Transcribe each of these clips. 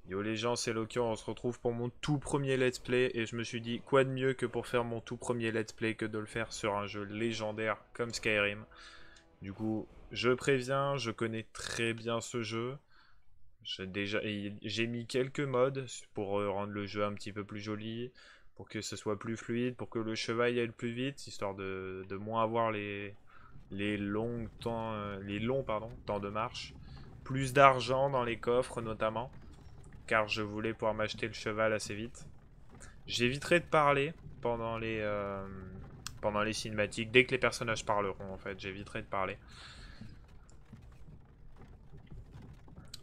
Yo les gens, c'est Loki, on se retrouve pour mon tout premier let's play et je me suis dit quoi de mieux que pour faire mon tout premier let's play que de le faire sur un jeu légendaire comme Skyrim. Du coup, je préviens, je connais très bien ce jeu. J'ai mis quelques mods pour rendre le jeu un petit peu plus joli, pour que ce soit plus fluide, pour que le cheval aille plus vite, histoire de moins avoir les longs pardon, temps de marche. Plus d'argent dans les coffres notamment car je voulais pouvoir m'acheter le cheval assez vite. J'éviterai de parler pendant les, euh, pendant les cinématiques. Dès que les personnages parleront, en fait, j'éviterai de parler.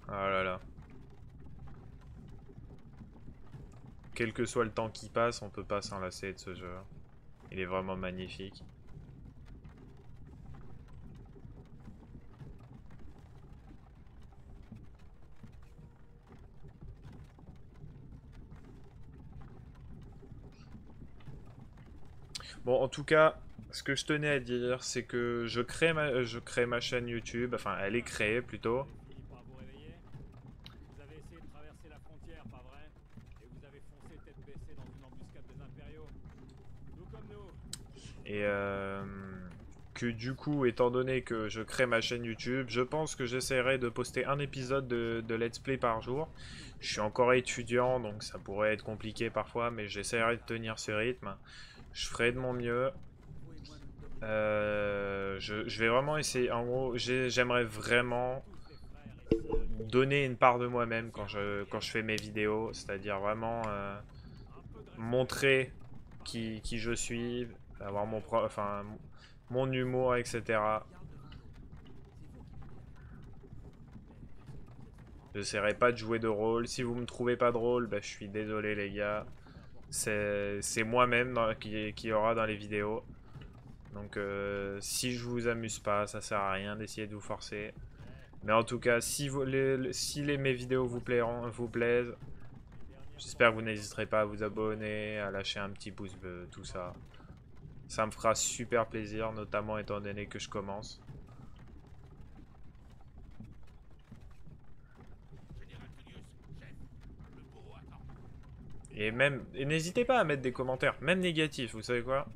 Oh là là. Quel que soit le temps qui passe, on peut pas s'en lasser de ce jeu. Il est vraiment magnifique. Bon, en tout cas, ce que je tenais à dire, c'est que je crée ma chaîne YouTube. Enfin, elle est créée plutôt. Fini par vous réveiller. Vous avez essayé de traverser la frontière, pas vrai? Et vous avez foncé tête baissée dans une embuscade des impériaux. Tout comme nous. Et que du coup, étant donné que je crée ma chaîne YouTube, je pense que j'essaierai de poster un épisode de Let's Play par jour. Je suis encore étudiant, donc ça pourrait être compliqué parfois, mais j'essaierai de tenir ce rythme. Je ferai de mon mieux. Je vais vraiment essayer. En gros, j'aimerais vraiment Tous des frères et sœurs. donner une part de moi-même quand je fais mes vidéos, c'est-à-dire vraiment Un peu de respect. montrer Parlez. qui je suis, avoir Allez, reprenez enfin, place. mon humour, etc. J'essaierai pas de jouer de rôle. Si vous me trouvez pas drôle, bah, je suis désolé les gars. C'est moi-même qui aura dans les vidéos. Donc si je vous amuse pas, ça sert à rien d'essayer de vous forcer. Mais en tout cas, si mes vidéos vous plaisent, Les derniers j'espère que vous survivants n'hésiterez pas à vous sont encore abonner, à vivants. lâcher un petit pouce bleu, tout ça. Ça me fera super plaisir, notamment étant donné que je commence. Et n'hésitez pas à mettre des commentaires, même négatifs, vous savez quoi?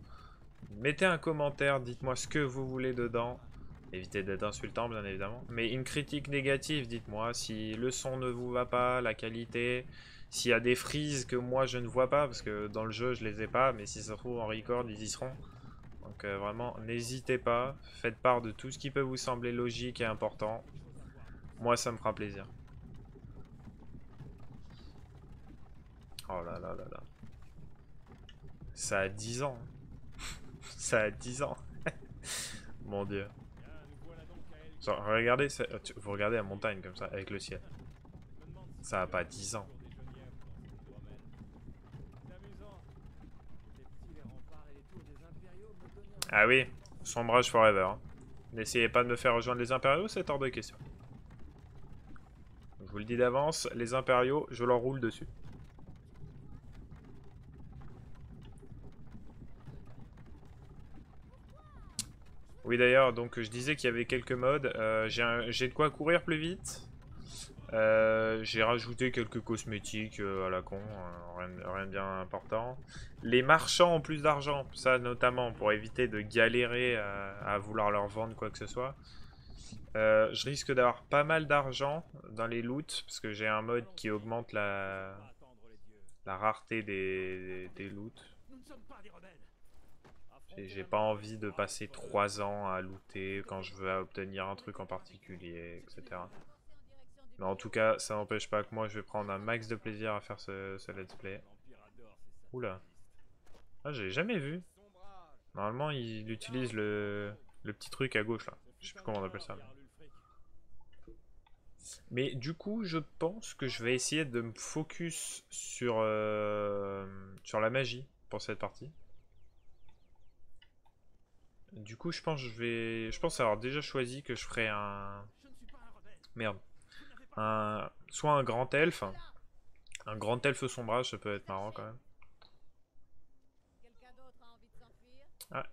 Mettez un commentaire, dites-moi ce que vous voulez dedans. Évitez d'être insultant, bien évidemment. Mais une critique négative, dites-moi si le son ne vous va pas, la qualité, s'il y a des frises que moi je ne vois pas, parce que dans le jeu je les ai pas, mais si ça se trouve en record, ils y seront. Donc vraiment, n'hésitez pas, faites part de tout ce qui peut vous sembler logique et important. Des choses à voir avec tout ça. Moi, ça me fera plaisir. Oh là là là là. Ça a 10 ans. Ça a 10 ans. Mon dieu. Bien, nous voilà donc à El Genre, Kor. regardez, vous regardez la montagne comme ça, avec le ciel. Je me demande si Ça vous a pas avez 10 déjà ans. un jour déjeuné à vous dans cet hydromel. C'est amusant. Quand j'étais petit, les remparts et les tours des impériaux me donnaient Ah envie. oui, sombrage forever, hein. N'essayez pas de me faire rejoindre les impériaux, c'est hors de question. Je vous le dis d'avance, les impériaux, je leur roule dessus. Oui d'ailleurs, donc je disais qu'il y avait quelques modes. J'ai de quoi courir plus vite. J'ai rajouté quelques cosmétiques à la con, rien de bien important. Les marchands ont plus d'argent, ça notamment pour éviter de galérer à vouloir leur vendre quoi que ce soit. Je risque d'avoir pas mal d'argent dans les loots, parce que j'ai un mode qui Allons-y. augmente Ne faites pas attendre les dieux. la rareté des Rendez-vous. loots. Nous ne sommes pas des rebelles. Affrontez J'ai la pas mort envie de bras passer contre bras. 3 ans à looter quand je veux obtenir un truc en particulier, etc. Mais en tout cas, ça n'empêche pas que moi je vais prendre un max de plaisir à faire ce let's play. L'Empire adore ses Oula, salafistes. ah, j'ai jamais vu. Sombrage. Normalement, il Bien, utilise commandant. le petit truc à gauche là. Ce Je fut sais plus un comment on appelle honneur, ça. Jarl Ulfric. Mais du coup, je pense que je vais essayer de me focus sur la magie pour cette partie. Du coup, je pense avoir déjà choisi que je ferai un, Je ne suis pas un rebelle. merde, Vous n'avez pas le droit. soit un grand elfe sombrage, ça peut être marrant quand même. Quelqu'un d'autre a envie de s'enfuir? Ah,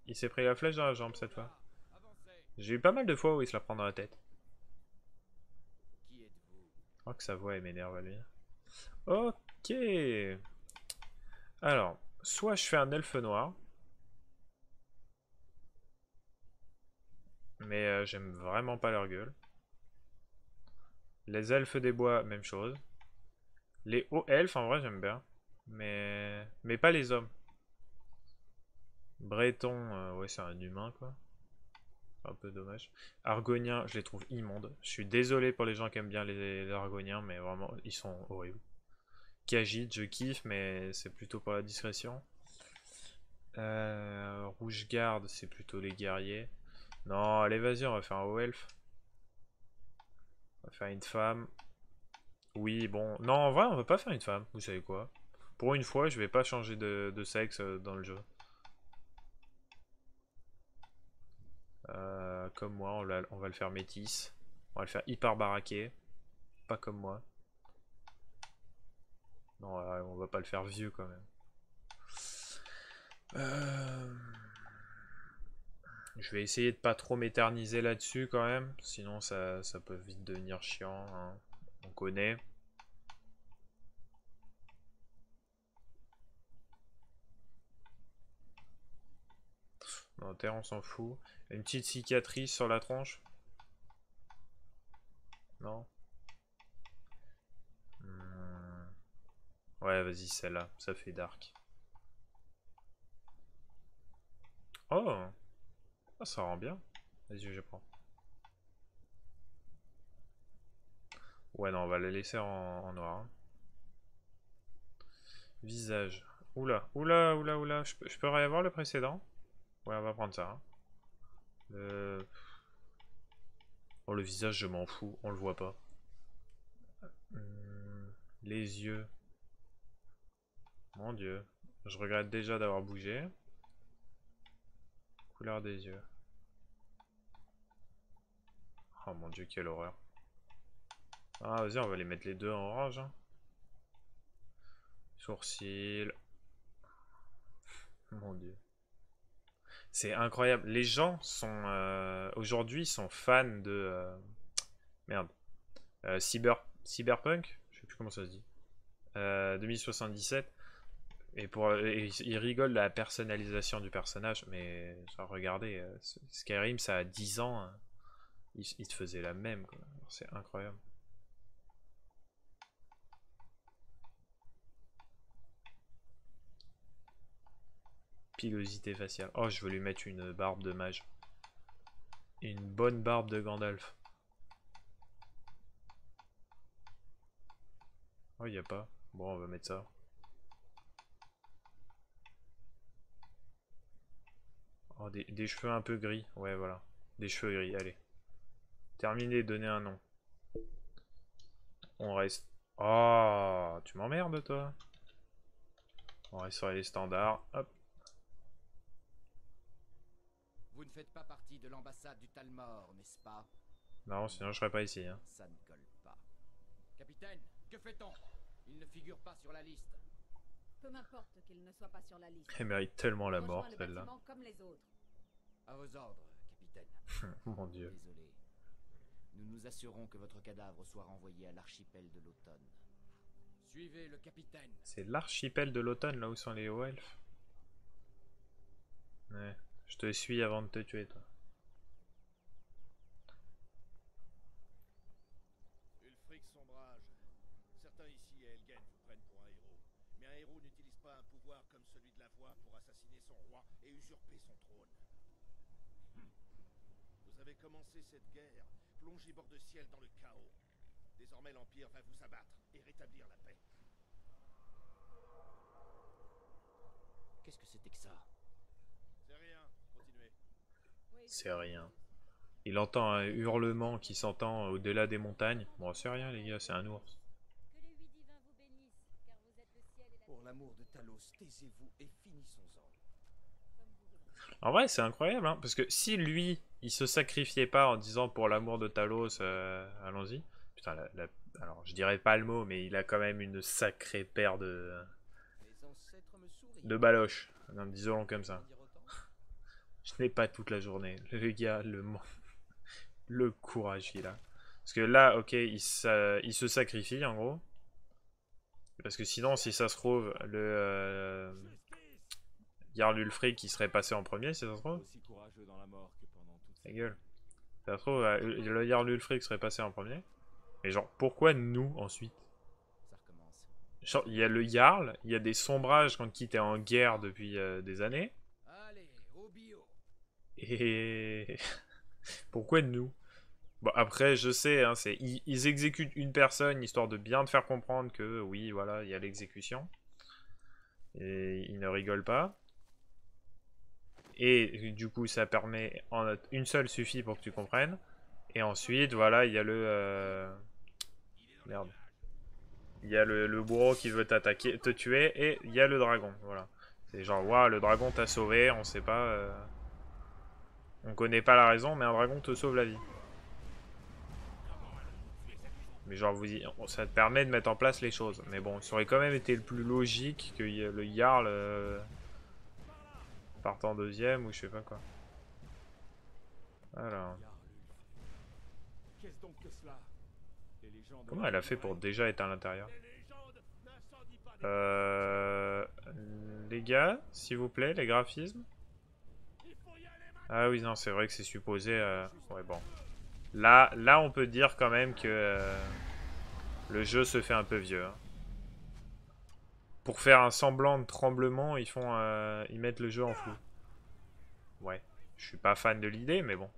il s'est pris la flèche dans la jambe Trop cette fois. tard. Avancez. J'ai eu pas mal de fois où il se la prend dans la tête. Qui êtes-vous? Je crois que sa voix elle m'énerve à lui. Ok. Alors, soit je fais un elfe noir. Mais j'aime vraiment pas leur gueule. Les elfes des bois, même chose. Les hauts elfes, en vrai, j'aime bien. Mais pas les hommes. Breton, ouais, c'est un humain, quoi. C'est un peu dommage. Argoniens, je les trouve immondes. Je suis désolé pour les gens qui aiment bien les Argoniens, mais vraiment, ils sont horribles. Khajiit, je kiffe, mais c'est plutôt pour la discrétion. Rouge-Garde, c'est plutôt les guerriers. Non, allez, vas-y, on va faire un haut elfe. On va faire une femme. Oui, bon. Non, en vrai, on va pas faire une femme. Vous savez quoi? Pour une fois, je vais pas changer de sexe dans le jeu. Comme moi, on va le faire métis. On va le faire hyper baraqué. Pas comme moi. Non, on va pas le faire vieux quand même. Je vais essayer de pas trop m'éterniser là-dessus quand même. Sinon, ça peut vite devenir chiant, hein. On connaît. Terre, on s'en fout. Une petite cicatrice sur la tronche. Non. Ouais, vas-y, celle-là. Ça fait dark. Oh, ah, ça rend bien. Vas-y, je prends. Ouais, non, on va la laisser en noir, hein. Visage. Oula, oula, oula, oula. Je peux réavoir le précédent? Ouais, on va prendre ça, hein. Oh, le visage, je m'en fous. On le voit pas. Les yeux. Mon dieu. Je regrette déjà d'avoir bougé. Couleur des yeux. Oh mon dieu, quelle horreur. Ah, vas-y, on va les mettre les deux en orange, hein. Sourcils. Mon dieu. C'est incroyable. Les gens sont aujourd'hui sont fans de merde. Cyberpunk, je sais plus comment ça se dit. 2077. Et ils rigolent de la personnalisation du personnage, mais genre, regardez, Skyrim ça a 10 ans, hein. Ils te faisaient la même, quoi. C'est incroyable. Pilosité faciale. Oh, je veux lui mettre une barbe de mage. Une bonne barbe de Gandalf. Oh, il n'y a pas. Bon, on va mettre ça. Oh, des cheveux un peu gris. Ouais, voilà. Des cheveux gris, allez. Terminé, donner un nom. On reste... Oh, tu m'emmerdes, toi. On reste sur les standards. Hop. Vous ne faites pas partie de l'ambassade du Talmor, n'est-ce pas? Non, sinon je serais pas ici, hein. Ça ne colle pas. Capitaine, que fait-on? Il ne figure pas sur la liste. Peu m'importe qu'il ne soit pas sur la liste. Elle mérite tellement la Rejoins mort, le celle-là. bâtiment comme les autres. À vos ordres, capitaine. Mon dieu. Désolé. Nous nous assurons que votre cadavre soit renvoyé à l'archipel de l'automne. Suivez le capitaine. C'est l'archipel de l'automne, là où sont les hauts elfes. Ouais. Je te suis avant de te tuer, toi. Ulfric Sombrage. Certains ici à Elgen vous prennent pour un héros. Mais un héros n'utilise pas un pouvoir comme celui de la voix pour assassiner son roi et usurper son trône. Vous avez commencé cette guerre, plongé bord de ciel dans le chaos. Désormais l'Empire va vous abattre et rétablir la paix. Qu'est-ce que c'était que ça? C'est rien, continuez. Oui, C'est rien. Il entend un hurlement qui s'entend au-delà des montagnes. Bon, c'est rien, les gars, c'est un ours. que les 8 divins vous bénissent, car vous êtes le ciel et la Pour l'amour de Talos, taisez-vous et finissons-en. comme vous voudrez. En vrai, c'est incroyable, hein, parce que si lui, il se sacrifiait pas en disant pour l'amour de Talos, allons-y. Putain, alors je dirais pas le mot, mais il a quand même une sacrée paire Mes ancêtres me sourient. de baloches. Non, disons comme ça. Pas dire autant. Je n'ai pas toute la journée. Le gars, le courage qu'il a. Parce que là, ok, il se sacrifie en gros. Parce que sinon, si ça se trouve, le Jarl Ulfric qui serait passé en premier, si ça se trouve. Aussi courageux dans la mort que pendant toute Ta gueule. Si ça se trouve, le Jarl Ulfric serait passé en premier. Mais genre, pourquoi nous ensuite? Ça recommence. Genre, il y a le Jarl, il y a des sombrages qui étaient en guerre depuis des années. Allez, au bio. Et pourquoi nous? Bon, après, je sais, hein, ils exécutent une personne histoire de bien te faire comprendre que oui, voilà, il y a l'exécution. Et ils ne rigolent pas. Et du coup, ça permet. Une seule suffit pour que tu comprennes. Et ensuite, voilà, il y a le. Merde. Il y a le bourreau qui veut t'attaquer, te tuer. Et il y a le dragon. Voilà. C'est genre, waouh, le dragon t'a sauvé. On sait pas. On connaît pas la raison, mais un dragon te sauve la vie. Mais genre, ça te permet de mettre en place les choses. Mais bon, ça aurait quand même été le plus logique que le Jarl parte en deuxième ou je sais pas quoi. Alors. Qu'est-ce donc que cela? Les légendes Comment elle a fait pour déjà être à l'intérieur? Les légendes n'incendient pas des Les gars, s'il vous plaît, les graphismes. Il faut y aller maintenant. Ah oui, non, c'est vrai que c'est supposé... Ouais, bon. Là, on peut dire quand même que le jeu se fait un peu vieux. Hein. Pour faire un semblant de tremblement, ils mettent le jeu en flou. Ouais, je suis pas fan de l'idée, mais bon.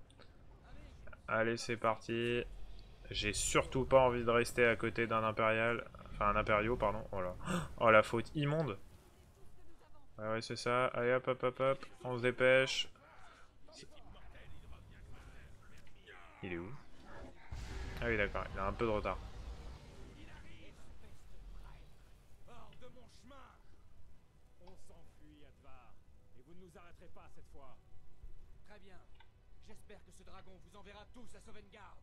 Allez, c'est parti. J'ai surtout pas envie de rester à côté d'un impérial. Enfin, un impériaux, pardon. Oh là. Oh, la faute immonde. Ah ouais, c'est ça. Allez, hop, hop, hop, hop. On se dépêche. Il est où? Ah oui, d'accord. Il a un peu de retard. Hors de mon chemin. On s'enfuit, Advar. Et vous ne nous arrêterez pas cette fois. Très bien. J'espère que ce dragon vous enverra tous à Sauvegarde.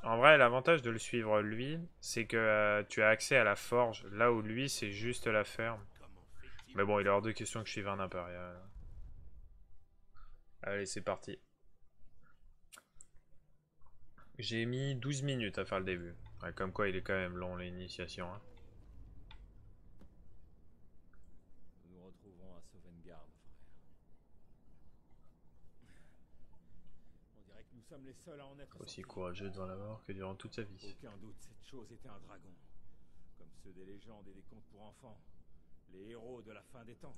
En vrai, l'avantage de le suivre lui, c'est que tu as accès à la forge. Là où lui, c'est juste la ferme. Mais bon, il est hors de question que je suive un impérial. Allez, c'est parti. J'ai mis 12 minutes à faire le début. Ouais, comme quoi, il est quand même long, l'initiation. Hein. Nous nous retrouverons à Sauvegarde, frère. On dirait que nous sommes les seuls à en être Aussi sortis. courageux devant la mort que durant toute sa vie. Aucun doute, cette chose était un dragon. Comme ceux des légendes et des contes pour enfants. Les héros de la fin des temps.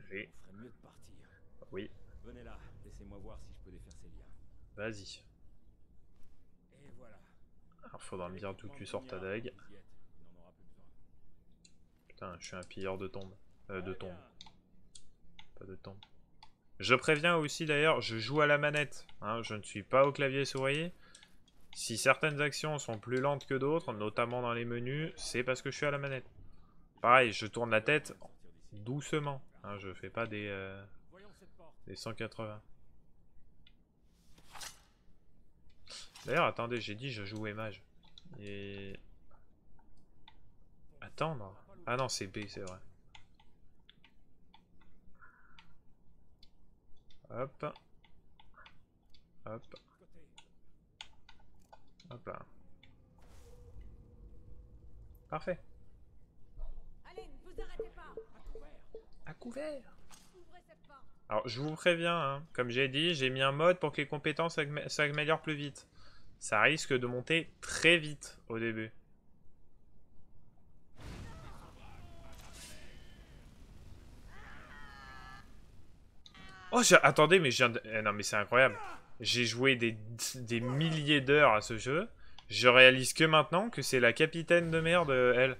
Oui. On ferait mieux de partir. Oui. Venez là, laissez-moi voir si je peux défaire ces liens. Vas-y. Et voilà. Alors, faudra me dire d'où tu sors ta dague. Il n'en aura plus besoin. Putain, je suis un pilleur de tombes. De tombes. Pas de tombes. Je préviens aussi d'ailleurs, je joue à la manette. Hein, je ne suis pas au clavier souris. Si certaines actions sont plus lentes que d'autres, notamment dans les menus, c'est parce que je suis à la manette. Pareil, je tourne la tête doucement. Hein, je fais pas des 180. D'ailleurs, attendez, j'ai dit je jouais mage. Et... Attendre. Ah non, c'est B, c'est vrai. Hop. Hop. Hop là. Parfait. Allez, ne vous arrêtez pas. À couvert. Ouvrez cette porte. Alors, je vous préviens, hein, comme j'ai dit, j'ai mis un mode pour que les compétences s'améliorent plus vite. Ça risque de monter très vite au début. Oh, attendez, mais je viens de... non, mais c'est incroyable. J'ai joué des milliers d'heures à ce jeu. Je réalise que maintenant que c'est la capitaine de merde, elle.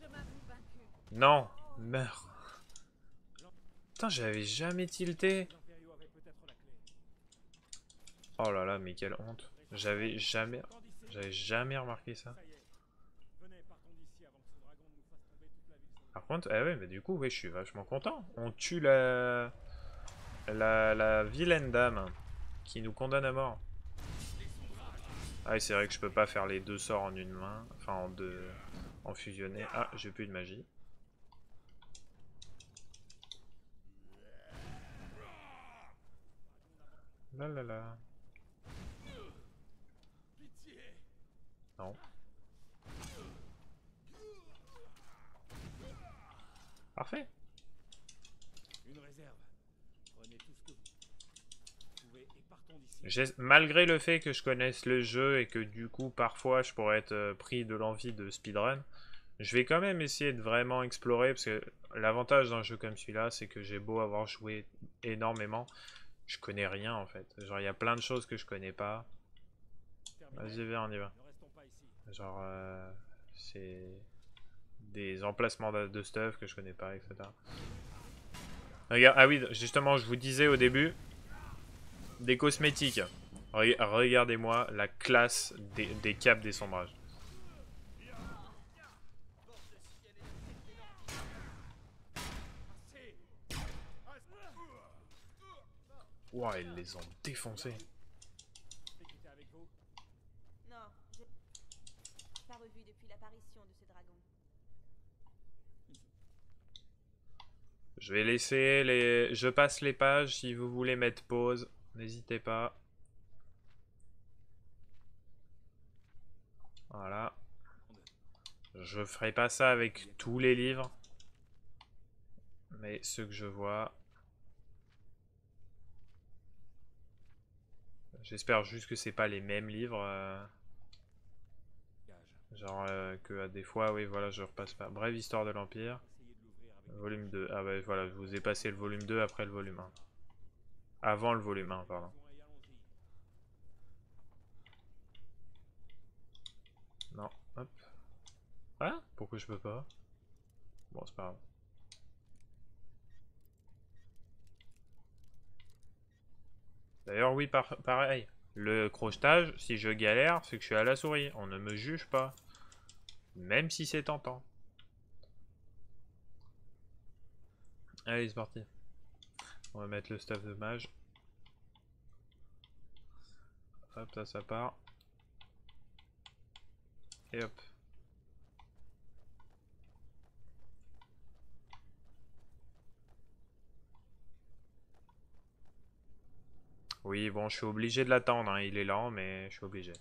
Je m'avoue vaincu. Non, meurs. Putain, j'avais jamais tilté. Oh là là, mais quelle honte. J'avais jamais remarqué ça. Par contre, ah ouais, mais du coup, ouais, je suis vachement content. On tue la vilaine dame qui nous condamne à mort. Ah oui, c'est vrai que je peux pas faire les deux sorts en une main. Enfin, en deux. En fusionné. Ah, j'ai plus de magie. Là là là. Malgré le fait que je connaisse le jeu et que du coup parfois je pourrais être pris de l'envie de speedrun, je vais quand même essayer de vraiment explorer parce que l'avantage d'un jeu comme celui-là, c'est que j'ai beau avoir joué énormément, je connais rien en fait. Genre il y a plein de choses que je connais pas. Vas-y, viens, on y va. Ne restons pas ici. Genre c'est des emplacements de stuff que je connais pas, etc. Regarde, ah oui, justement, je vous disais au début, des cosmétiques. Regardez-moi la classe des capes des sombrages. Ouah, ils les ont défoncés. C'est qui était avec vous? Non, j'ai pas revu depuis l'apparition de ce dragon. Je vais laisser les... Je passe les pages, si vous voulez mettre pause, n'hésitez pas. Voilà. Je ferai pas ça avec tous les livres. Mais ceux que je vois... J'espère juste que c'est pas les mêmes livres. Genre que à des fois, oui, voilà, je repasse pas. Brève histoire de l'Empire. Essayez de l'ouvrir avec Volume 2. Ah bah voilà, je vous ai passé le volume 2 après le volume 1. Avant le volume 1, pardon. et allons-y. Non, hop. Ah, pourquoi je peux pas? Bon, c'est pas grave. D'ailleurs, oui, pareil. Le crochetage, si je galère, c'est que je suis à la souris. On ne me juge pas. Même si c'est tentant. Allez, c'est parti. On va mettre le staff de mage. Hop, ça part. Et hop. Oui, bon, je suis obligé de l'attendre, hein. Il est lent, mais je suis obligé.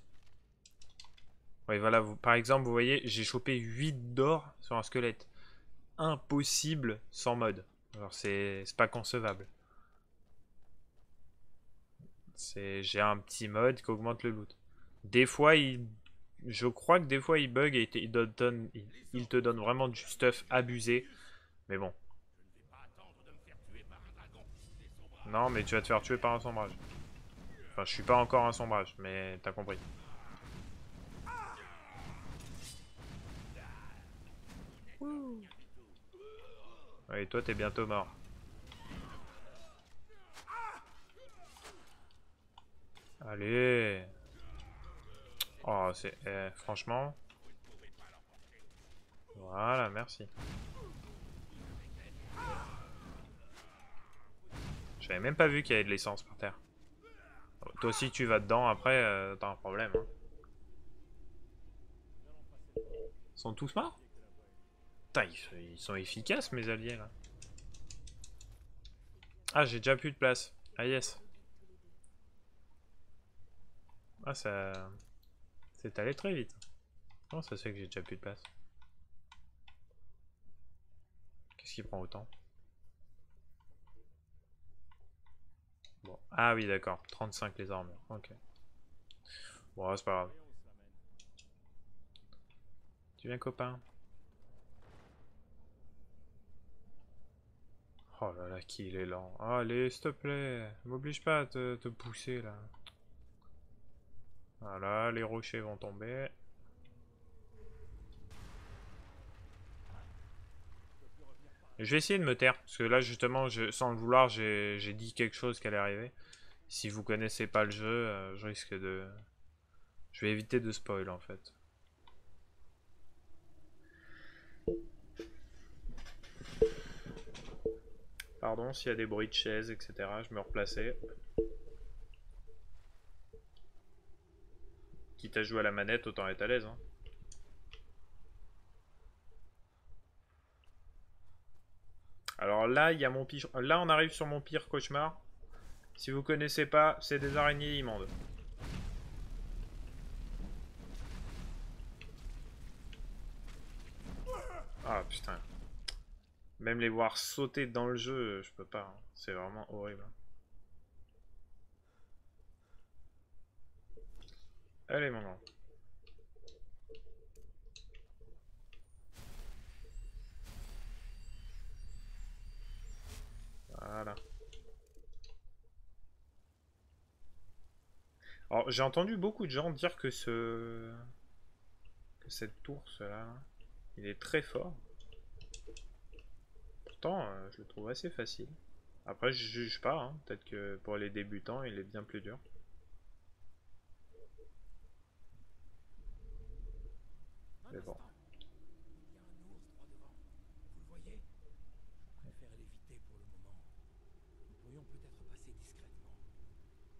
Oui, voilà, par exemple, vous voyez, j'ai chopé 8 d'or sur un squelette. Impossible sans mode. Alors, c'est pas concevable. J'ai un petit mode qui augmente le loot. Des fois, je crois que des fois, il bug et il te donne vraiment du stuff abusé. Mais bon. Non, mais tu vas te faire tuer par un sombrage. Enfin, je suis pas encore un sombrage, mais t'as compris. Et toi, t'es bientôt mort. Allez. Oh, c'est... franchement... Voilà, merci. J'avais même pas vu qu'il y avait de l'essence par terre. Toi aussi, tu vas dedans, après, t'as un problème. Hein. Ils sont tous morts? Putain, ils sont efficaces, mes alliés, là. Ah, j'ai déjà plus de place. Ah, yes. Ah, ça... C'est allé très vite. Comment ça se fait que j'ai déjà plus de place? Qu'est-ce qui prend autant? Bon. Ah oui, d'accord. 35 les armures. Ok. Bon, c'est pas grave. Tu viens, copain? Oh là là, qu'il est lent. Allez, s'il te plaît. M'oblige pas à te pousser, là. Voilà, les rochers vont tomber. Je vais essayer de me taire, parce que là, justement, sans le vouloir, j'ai dit quelque chose qui allait arriver. Si vous connaissez pas le jeu, je risque de... Je vais éviter de spoil, en fait. Pardon, s'il y a des bruits de chaises, etc., je me replaçais. Quitte à jouer à la manette, autant être à l'aise. Hein. Alors là, il y a mon pire... Là, on arrive sur mon pire cauchemar. Si vous connaissez pas, c'est des araignées immondes. Ah putain. Même les voir sauter dans le jeu, je peux pas. Hein. C'est vraiment horrible. Allez, mon grand. Voilà. Alors, j'ai entendu beaucoup de gens dire que cette ours là, il est très fort. Pourtant, je le trouve assez facile. Après, je juge pas, hein. Peut-être que pour les débutants, il est bien plus dur. Mais bon. Il y a un ours droit devant. Vous le voyez? Je préfère l'éviter pour le moment. Nous pourrions peut-être passer discrètement.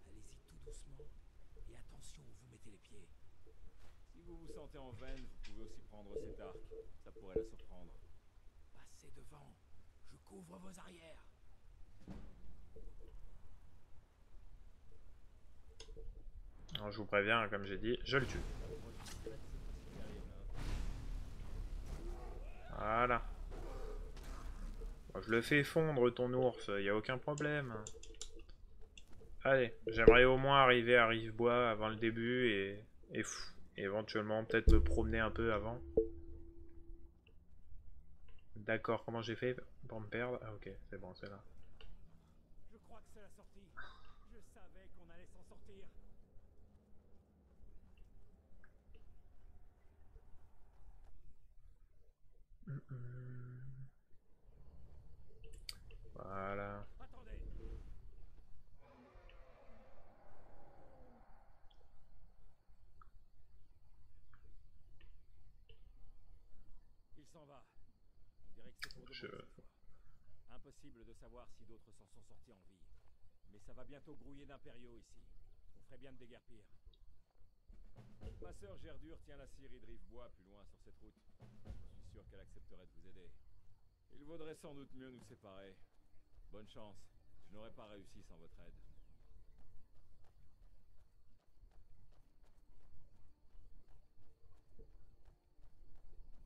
Allez-y tout doucement. Et attention où vous mettez les pieds. Si vous vous sentez en veine, vous pouvez aussi prendre cet arc. Ça pourrait la surprendre. Passez devant. Je couvre vos arrières. Alors, je vous préviens, comme j'ai dit, je le tue. Voilà. Bon, je le fais fondre ton ours, y a aucun problème. Allez, j'aimerais au moins arriver à Rivebois avant le début et éventuellement peut-être me promener un peu avant. D'accord, comment j'ai fait pour me perdre? Ah ok, c'est bon, c'est là. Je crois que c'est la sortie. Je savais qu'on allait s'en sortir. Voilà. Attendez. Il s'en va. On dirait que c'est pour de bon cette fois. Impossible de savoir si d'autres s'en sont sortis en vie. Mais ça va bientôt grouiller d'impériaux ici. On ferait bien de déguerpir. Ma sœur Gerdur tient la scierie de Rivebois plus loin sur cette route. Je suis sûr qu'elle accepterait de vous aider. Il vaudrait sans doute mieux nous séparer. Bonne chance. Je n'aurais pas réussi sans votre aide.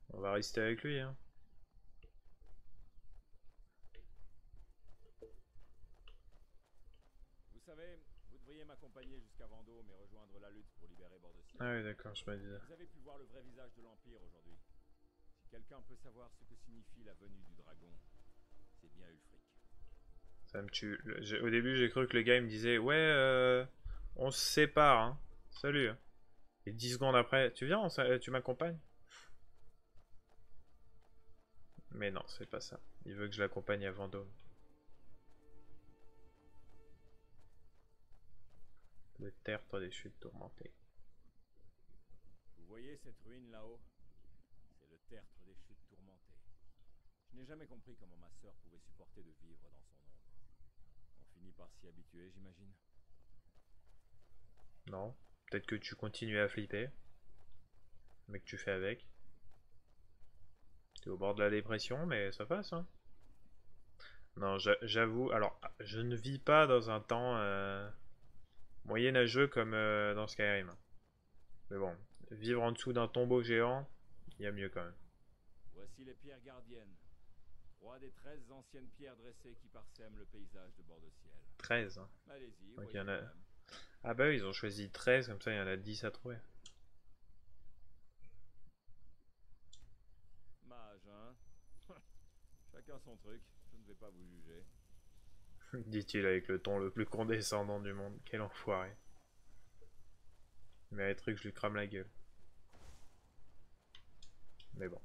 On va rester avec lui, hein. Vous savez, vous devriez m'accompagner jusqu'à Vendôme et rejoindre la lutte pour libérer Bordeciel. Ah oui, d'accord, je me disais. Vous avez pu voir le vrai visage de l'Empire aujourd'hui. Si quelqu'un peut savoir ce que signifie la venue du dragon, c'est bien Ulfric. Ça me tue. Au début, j'ai cru que le gars il me disait ouais, on se sépare, hein. Salut. Et 10 secondes après, tu viens, tu m'accompagnes? Mais non, c'est pas ça. Il veut que je l'accompagne à Vendôme. Le tertre des chutes tourmentées. Vous voyez cette ruine là-haut? C'est le tertre des chutes tourmentées. Je n'ai jamais compris comment ma sœur pouvait supporter de vivre dans son ombre. On finit par s'y habituer, j'imagine. Non. Peut-être que tu continues à flipper. Mais que tu fais avec. T'es au bord de la dépression, mais ça passe, hein. Non, j'avoue. Alors, je ne vis pas dans un temps moyenâgeux comme dans Skyrim. Mais bon, vivre en dessous d'un tombeau géant, il y a mieux quand même. Voici les pierres gardiennes. 3 des 13 anciennes pierres dressées qui parsèment le paysage de Bordeciel. 13. Hein. Allez-y, Donc voyez il y en a... vous-même. Ah bah oui, ils ont choisi 13, comme ça il y en a 10 à trouver. Mage, hein? Chacun son truc, je ne vais pas vous juger. Dit-il avec le ton le plus condescendant du monde. Quel enfoiré. Il mériterait que je lui crame la gueule. Mais bon,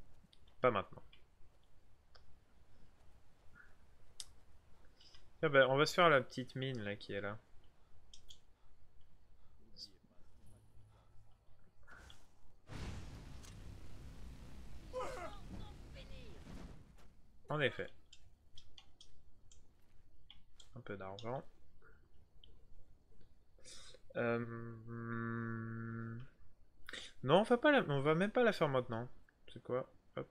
pas maintenant. Ah bah, on va se faire la petite mine là qui est là. En effet. Un peu d'argent. Non, on va même pas la faire maintenant. C'est quoi? Hop.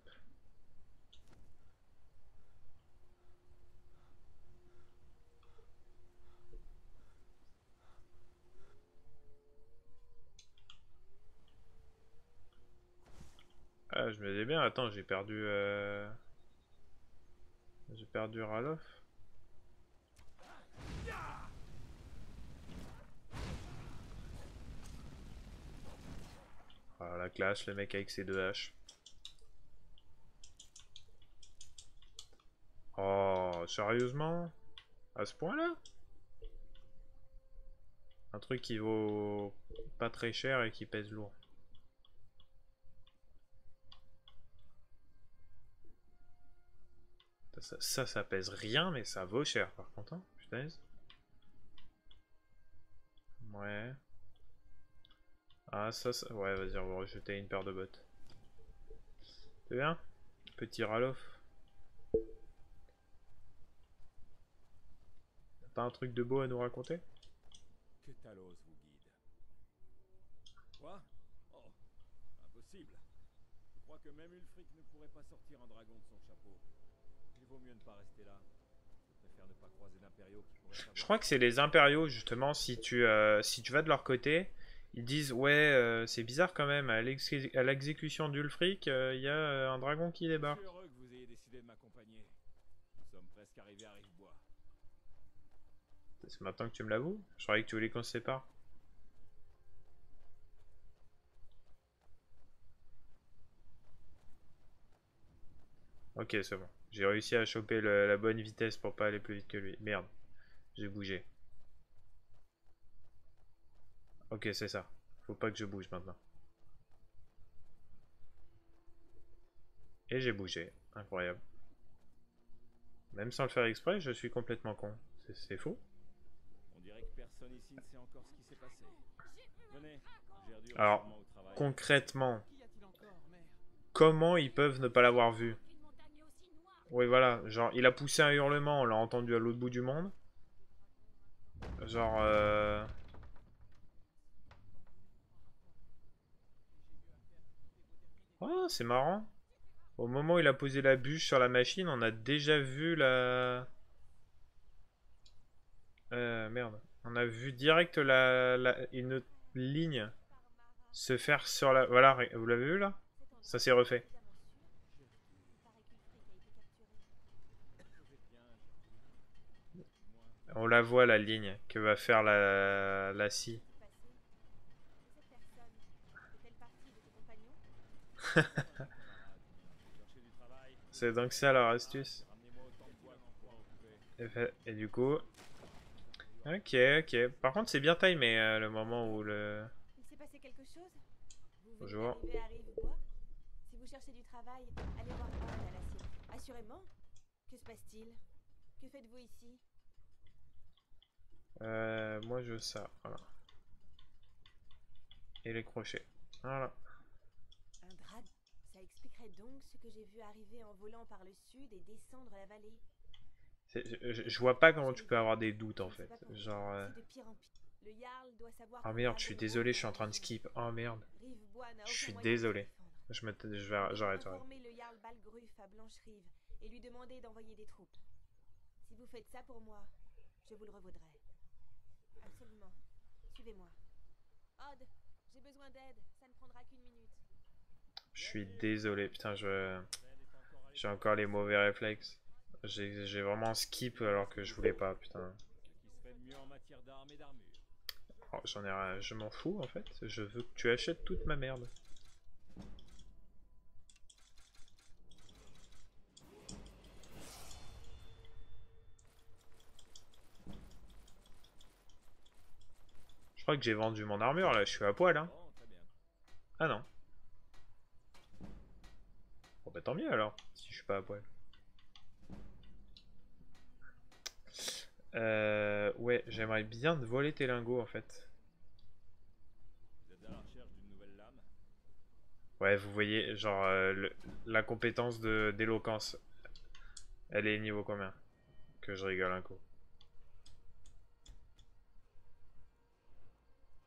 Ah, je me disais bien, attends, j'ai perdu Ralof. La classe, le mec avec ses 2 haches. Oh, sérieusement? À ce point-là? Un truc qui vaut pas très cher et qui pèse lourd. Ça pèse rien, mais ça vaut cher par contre. Hein, putain. Ouais. Ah, ouais, vas-y, on va rejeter une paire de bottes. C'est bien? Petit Ralof. T'as pas un truc de beau à nous raconter? Que Talos vous guide. Quoi? Oh, impossible. Je crois que même Ulfric ne pourrait pas sortir un dragon de son chapeau. Il vaut mieux ne pas rester là. Je préfère ne pas croiser d'impériaux qui pourraient savoir... Je crois que c'est les impériaux, justement, si tu vas de leur côté, ils disent ouais, c'est bizarre quand même, à l'exécution d'Ulfric, il y a un dragon qui débarque. Je suis heureux que vous ayez décidé de m'accompagner. Nous sommes presque arrivés à Rivebois. C'est maintenant que tu me l'avoues? Je croyais que tu voulais qu'on se sépare. Ok, c'est bon. J'ai réussi à choper la bonne vitesse pour pas aller plus vite que lui. Merde, j'ai bougé. Ok, c'est ça. Faut pas que je bouge maintenant. Et j'ai bougé. Incroyable. Même sans le faire exprès, je suis complètement con. C'est faux. On dirait que personne ici ne sait encore ce qui s'est passé. Venez, Gerdur est Alors, sûrement au travail. concrètement, comment ils peuvent ne pas l'avoir vu? Oui, voilà. Genre, il a poussé un hurlement, on l'a entendu à l'autre bout du monde. Genre, oh, c'est marrant. Au moment où il a posé la bûche sur la machine, on a déjà vu la... merde. On a vu direct une ligne se faire sur la... Voilà, vous l'avez vu là? Ça s'est refait. On la voit la ligne que va faire la scie. C'est donc ça leur astuce. Et du coup... Ok, ok. Par contre, c'est bien timé le moment où le... Il s'est passé quelque chose? Vous Bonjour. venez d'arriver à Rivebois? Si vous cherchez du travail, allez voir Odd à l'acier. Assurément. Que se passe-t-il? Que faites-vous ici? Moi je veux ça, voilà. Et les crochets. Voilà. Un dragon? Ça expliquerait donc ce que j'ai vu arriver en volant par le sud et descendre la vallée. Je vois pas comment tu peux avoir des doutes en fait. Genre... C'est de pire en pire. Le Jarl doit savoir Oh qu'on merde, a je suis un désolé, je suis en dragon train de skip. Oh merde. Rivebois n'a Je suis aucun moyen de se désolé. défendre. J'arrête. Informer le Jarl Balgruf à Blancherive et lui demander d'envoyer des troupes. Si vous faites ça pour moi, je vous le revaudrai. Absolument. Suivez-moi. Odd, j'ai besoin d'aide. Ça ne prendra qu'une minute. Je suis désolé, putain, j'ai encore les mauvais réflexes. J'ai vraiment skip alors que je voulais pas, putain. Ce qui se fait de mieux en matière d'armes et d'armure. Oh, je m'en fous en fait. Je veux que tu achètes toute ma merde. Je crois que j'ai vendu mon armure là, je suis à poil hein. Oh, très bien. Ah non. Bon bah tant mieux alors, si je suis pas à poil. Ouais, j'aimerais bien te voler tes lingots en fait. Vous êtes à la recherche d'une nouvelle lame? Ouais, vous voyez, genre la compétence d'éloquence. Elle est niveau combien? Que je rigole un coup.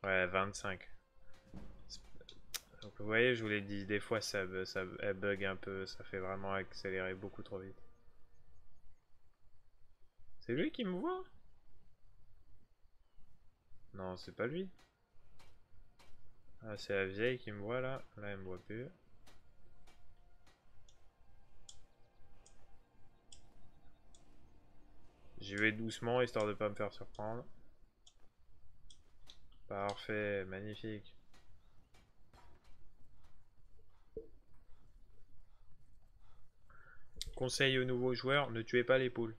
Ouais, 25. Donc vous voyez, je vous l'ai dit, des fois elle bug un peu, ça fait vraiment accélérer beaucoup trop vite. C'est lui qui me voit? Non, c'est pas lui. Ah, c'est la vieille qui me voit là. Là, elle me voit plus. J'y vais doucement, histoire de pas me faire surprendre. Parfait, magnifique. conseil aux nouveaux joueurs, ne tuez pas les poules.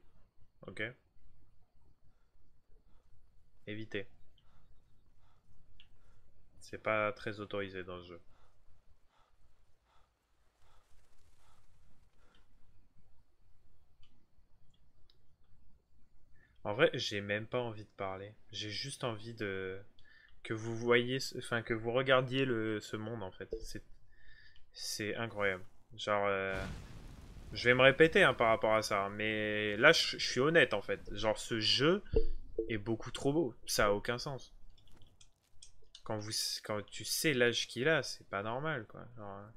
Ok? Évitez. C'est pas très autorisé dans ce jeu. En vrai, j'ai même pas envie de parler. J'ai juste envie de que vous voyez, enfin que vous regardiez ce monde en fait. C'est incroyable. Genre, je vais me répéter hein, par rapport à ça, mais là je suis honnête en fait. Genre, ce jeu est beaucoup trop beau. Ça a aucun sens. Quand tu sais l'âge qu'il a, c'est pas normal quoi. Genre,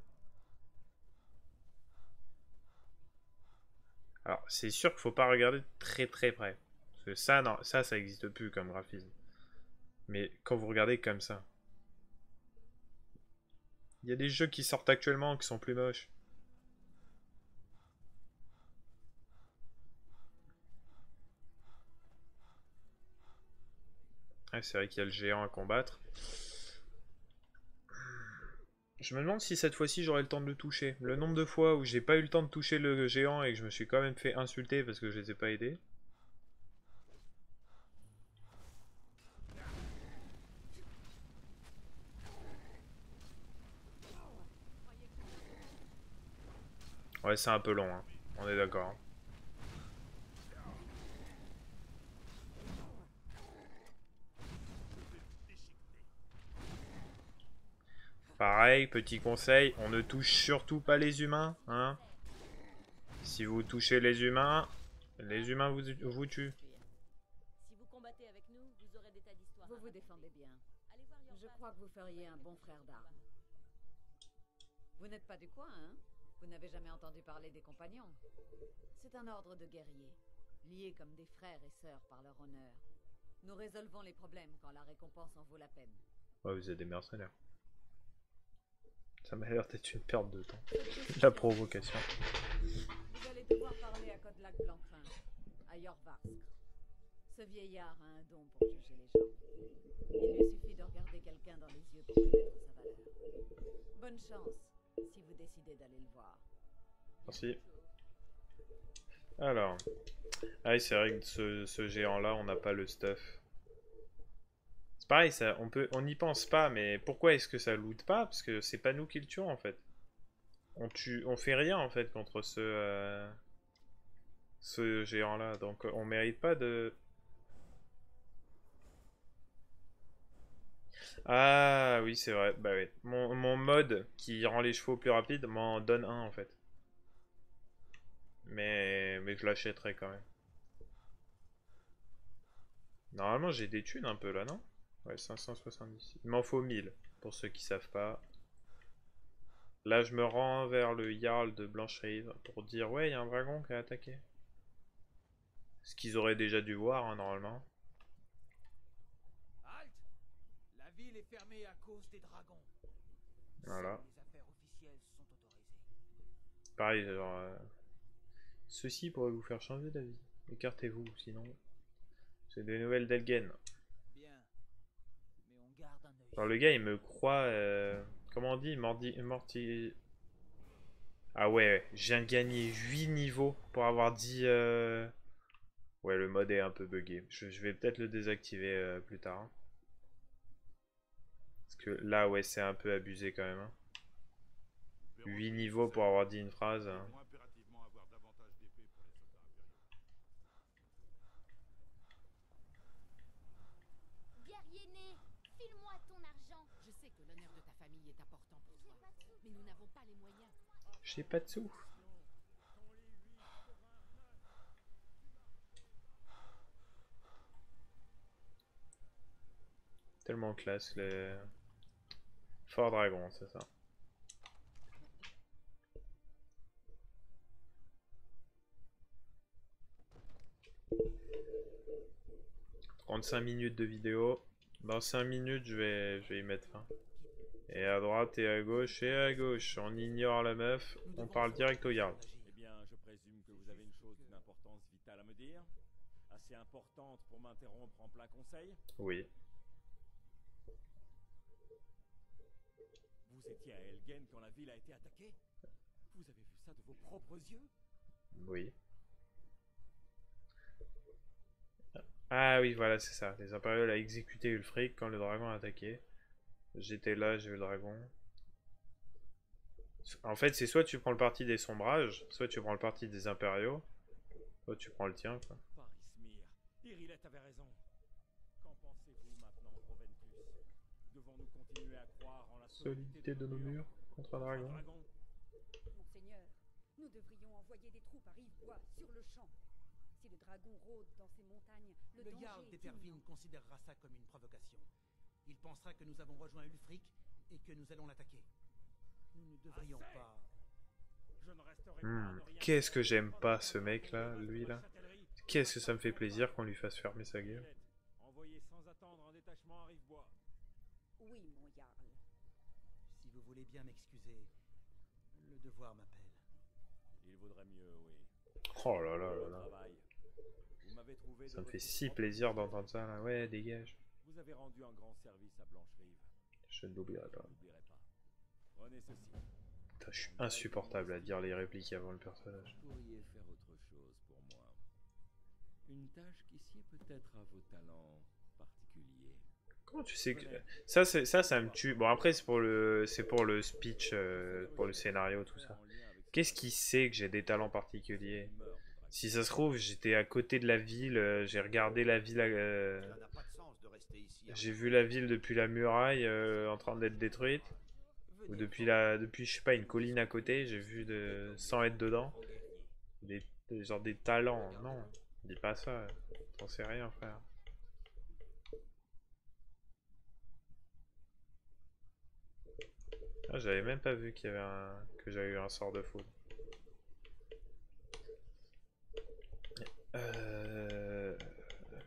alors, c'est sûr qu'il faut pas regarder de très très près. Parce que ça, non, ça existe plus comme graphisme. Mais quand vous regardez comme ça, il y a des jeux qui sortent actuellement qui sont plus moches. Ouais, c'est vrai qu'il y a le géant à combattre. Je me demande si cette fois-ci j'aurai le temps de le toucher. Le nombre de fois où j'ai pas eu le temps de toucher le géant et que je me suis quand même fait insulter parce que je les ai pas aidés. Ouais, c'est un peu long, hein. On est d'accord. Hein. Pareil, petit conseil, on ne touche surtout pas les humains, hein. Si vous touchez les humains vous tuent. Si vous combattez avec nous, vous aurez des tas d'histoires. Vous vous défendez bien. Allez voir York. Je crois que vous feriez un bon frère d'armes. Vous n'êtes pas du coin, hein? Vous n'avez jamais entendu parler des compagnons? C'est un ordre de guerriers, liés comme des frères et sœurs par leur honneur. Nous résolvons les problèmes quand la récompense en vaut la peine. Ouais, vous êtes des mercenaires. Ça m'a l'air d'être une perte de temps. La provocation. Vous allez devoir parler à Kodlak Blancrin, à Yorvarsk. Ce vieillard a un don pour juger les gens. Il lui suffit de regarder quelqu'un dans les yeux pour connaître sa valeur. Bonne chance, si vous décidez d'aller le voir. Merci. Alors. Ah oui, c'est vrai que ce géant-là, on n'a pas le stuff. C'est pareil, ça, on n'y pense pas, mais pourquoi est-ce que ça loot pas? Parce que c'est pas nous qui le tuons en fait. On fait rien en fait contre ce géant-là, donc on mérite pas de... Ah oui, c'est vrai, bah oui. Mon mode qui rend les chevaux plus rapides m'en donne un en fait. Mais je l'achèterai quand même. Normalement j'ai des thunes un peu là, non? Ouais, 570. Il m'en faut 1000, pour ceux qui savent pas. Là, je me rends vers le Jarl de Blancherive pour dire ouais, il y a un dragon qui a attaqué. Ce qu'ils auraient déjà dû voir, hein, normalement. Halt! La ville est fermée à cause des dragons. Voilà. Seules les affaires officielles sont autorisées. Pareil, genre... ceci pourrait vous faire changer d'avis. Écartez-vous, sinon... C'est des nouvelles d'Elgen. Bien. Mais on garde un œil. Alors le gars, il me croit... Comment on dit? Morti... Ah ouais, je viens de gagner 8 niveaux pour avoir dit... Ouais, le mode est un peu buggé. Je vais peut-être le désactiver plus tard. Hein. Parce que là, ouais, c'est un peu abusé quand même. Hein. 8 niveaux pour avoir dit une phrase. Hein. Guerrier né, file-moi ton argent. Je sais que l'honneur de ta famille est important pour toi, mais nous n'avons pas les moyens. J'ai pas de sous. Tellement classe les... Fort Dragon, c'est ça. « 35 minutes de vidéo. Dans 5 minutes, je vais y mettre fin. Et à droite et à gauche et à gauche. On ignore la meuf. On parle direct au Jarl. Eh bien, je présume que vous avez une chose d'une importance vitale à me dire. Assez importante pour m'interrompre en plein conseil. Oui. Vous étiez à Elgen quand la ville a été attaquée? Vous avez vu ça de vos propres yeux? Oui. Ah oui, voilà, c'est ça. Les impériaux a exécuté Ulfric quand le dragon a attaqué. J'étais là, j'ai vu le dragon. En fait, c'est soit tu prends le parti des sombrages, soit tu prends le parti des impériaux, soit tu prends le tien, quoi. Paris Smyr. Irilette avait raison. Qu'en pensez-vous maintenant, Proventus? Devons-nous continuer à croire en la Solidité de nos murs contre un dragon. Monseigneur, nous devrions envoyer des troupes à Rivebois sur le champ. Si le dragon rôde dans ces montagnes, le danger Jarl est d'Éperville imminent. considérera ça comme une provocation. Il pensera que nous avons rejoint Ulfric et que nous allons l'attaquer. Nous ne devrions pas... Je ne resterai pas à ne rien Qu'est-ce que faire. j'aime pas ce mec là, lui là. Qu'est-ce que ça me fait plaisir qu'on lui fasse fermer sa gueule. Envoyez sans attendre un détachement à Rivebois. Oui, mon Jarl. Si vous voulez bien m'excuser, le devoir m'appelle. Il vaudrait mieux, oui. Oh là là là là. Travail. Vous m'avez trouvé Ça de me fait retour si propre. plaisir d'entendre ça là. Ouais, dégage. Vous avez rendu un grand service à Blancherive. Je ne l'oublierai Je pas. ne l'oublierai pas. Prenez ceci. Putain, je suis insupportable à dire les répliques avant le personnage. Vous pourriez faire autre chose pour moi. Une tâche qui sied peut-être à vos talents particuliers. Comment tu sais que ça me tue. Bon après c'est pour le speech, pour le scénario tout ça. Qu'est-ce qui sait que j'ai des talents particuliers? Si ça se trouve j'étais à côté de la ville, j'ai regardé la ville, Ça n'a pas de sens de rester ici. j'ai vu la ville depuis la muraille en train d'être détruite, ou depuis je sais pas une colline à côté, j'ai vu sans être dedans. Genre des talents, non, dis pas ça, t'en sais rien frère. Ah, j'avais même pas vu qu'il y avait que j'avais eu un sort de foudre.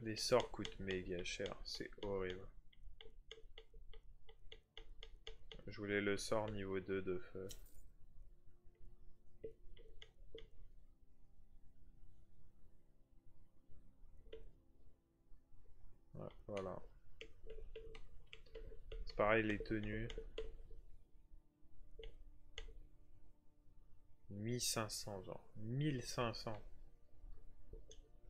Les sorts coûtent méga cher, c'est horrible. Je voulais le sort niveau 2 de feu. Ouais, voilà. C'est pareil les tenues. 1500 genre. 1500.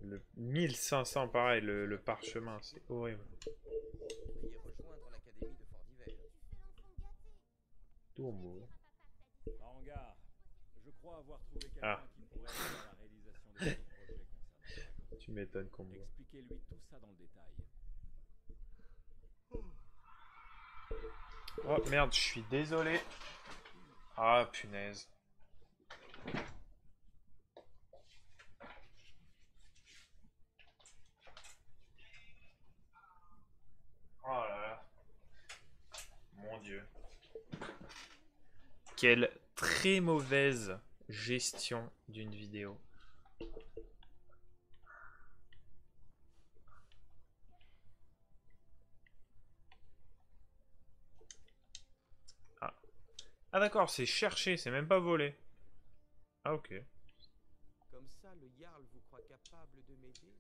Le 1500 pareil, le parchemin, c'est horrible. Vous devriez rejoindre l'académie de Fort d'Hiver. Tout en mot. En gare, je crois avoir trouvé quelqu'un Ah. qui pourrait aider à la réalisation de votre projet concernant le dragon. Tu m'étonnes qu'on me voit. Expliquez-lui tout ça dans le détail. Oh merde, je suis désolé. Ah punaise. Oh là là. Mon Dieu. Quelle très mauvaise gestion d'une vidéo. Ah d'accord, c'est chercher, c'est même pas voler. Ah ok. Comme ça, le Jarl vous croit capable de m'aider?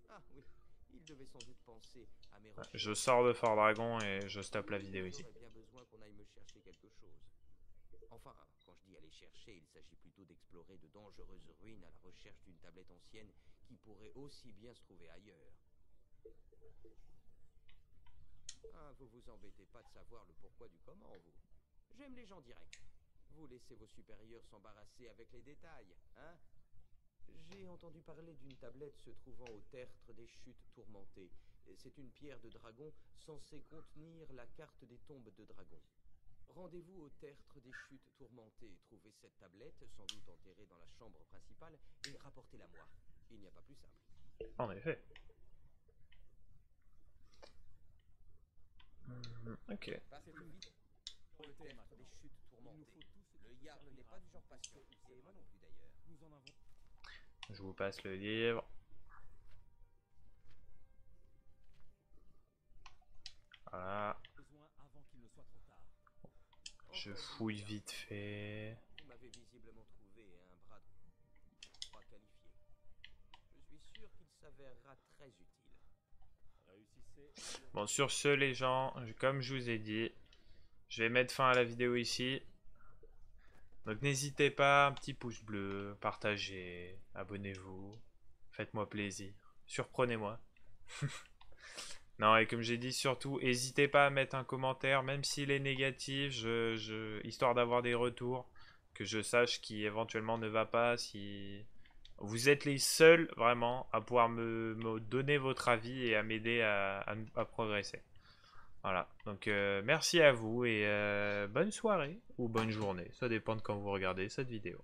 Ah oui, il devait sans doute penser à mes recherches. Je sors de Fort Dragon et je stoppe la vidéo ici. J'aurais bien besoin qu'on aille me chercher quelque chose. Enfin, quand je dis aller chercher, il s'agit plutôt d'explorer de dangereuses ruines à la recherche d'une tablette ancienne qui pourrait aussi bien se trouver ailleurs. Ah, vous vous embêtez pas de savoir le pourquoi du comment, vous. J'aime les gens directs. Vous laissez vos supérieurs s'embarrasser avec les détails, hein? J'ai entendu parler d'une tablette se trouvant au tertre des chutes tourmentées. C'est une pierre de dragon censée contenir la carte des tombes de dragons. Rendez-vous au tertre des chutes tourmentées, trouvez cette tablette, sans doute enterrée dans la chambre principale, et rapportez-la moi. Il n'y a pas plus simple. En effet. Ok. Passez plus vite. Au tertre des chutes tourmentées. Le Jarl n'est pas du genre patient, et moi non plus d'ailleurs. Nous en avons. Je vous passe le livre. Voilà. Besoin avant qu'il ne soit trop tard. Je fouille vite fait. Vous m'avez visiblement trouvé un bras droit qualifié. Je suis sûr qu'il s'avérera très utile. Réussissez. Bon, sur ce, les gens, comme je vous ai dit, je vais mettre fin à la vidéo ici. Donc n'hésitez pas, un petit pouce bleu, partagez, abonnez-vous, faites-moi plaisir, surprenez-moi. Non, et comme j'ai dit, surtout, n'hésitez pas à mettre un commentaire, même s'il est négatif, histoire d'avoir des retours, que je sache qui éventuellement ne va pas, si... Vous êtes les seuls, vraiment, à pouvoir me donner votre avis et à m'aider à progresser. Voilà, donc merci à vous et bonne soirée ou bonne journée, ça dépend de quand vous regardez cette vidéo.